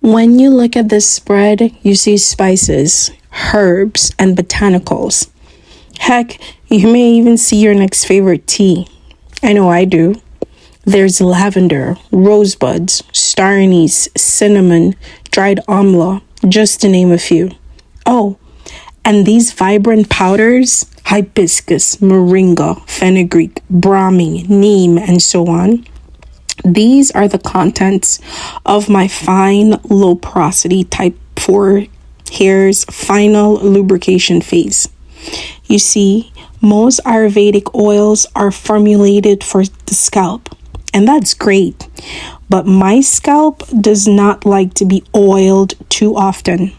When you look at this spread, you see spices, herbs, and botanicals. Heck, you may even see your next favorite tea. I know I do. There's lavender, rosebuds, star anise, cinnamon, dried amla, just to name a few. Oh, and these vibrant powders, hibiscus, moringa, fenugreek, Brahmi, neem, and so on. These are the contents of my fine low porosity type 4 hair's final lubrication phase. You see, most Ayurvedic oils are formulated for the scalp, and that's great. But my scalp does not like to be oiled too often.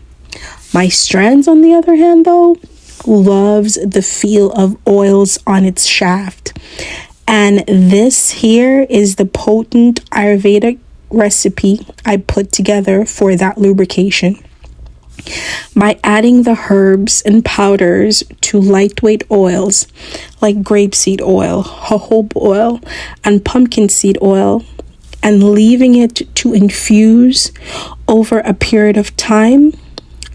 My strands, on the other hand, though, loves the feel of oils on its shaft. And this here is the potent Ayurvedic recipe I put together for that lubrication. By adding the herbs and powders to lightweight oils like grapeseed oil, jojoba oil, and pumpkin seed oil, and leaving it to infuse over a period of time,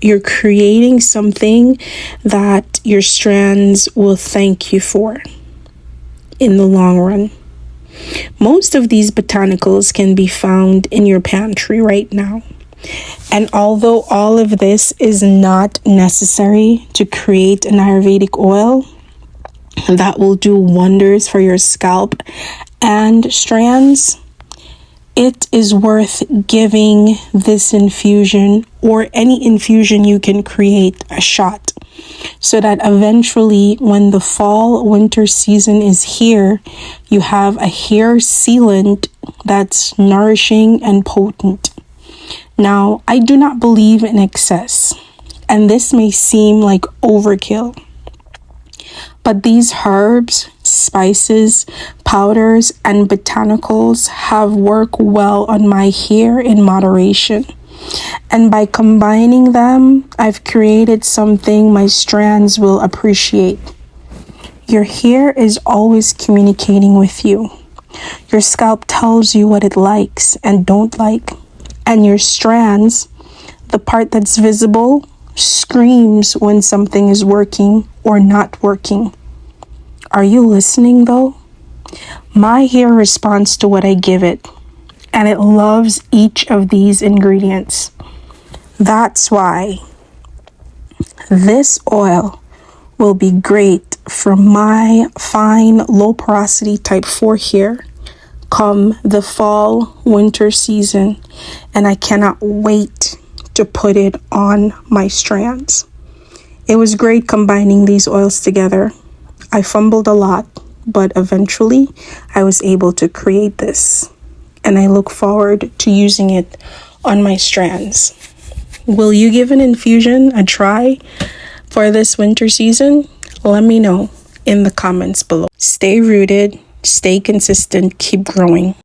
you're creating something that your strands will thank you for in the long run. Most of these botanicals can be found in your pantry right now. And although all of this is not necessary to create an Ayurvedic oil that will do wonders for your scalp and strands, it is worth giving this infusion or any infusion you can create a shot, so that eventually when the fall winter season is here, you have a hair sealant that's nourishing and potent. Now, I do not believe in excess, and this may seem like overkill, but these herbs, spices, powders, and botanicals have worked well on my hair in moderation. And by combining them, I've created something my strands will appreciate. Your hair is always communicating with you. Your scalp tells you what it likes and don't like. And your strands, the part that's visible, screams when something is working or not working. Are you listening though? My hair responds to what I give it, and it loves each of these ingredients. That's why this oil will be great for my fine low porosity type 4 hair come the fall winter season, and I cannot wait to put it on my strands. It was great combining these oils together. I fumbled a lot, but eventually I was able to create this, and I look forward to using it on my strands. Will you give an infusion a try for this winter season? Let me know in the comments below. Stay rooted, stay consistent, keep growing.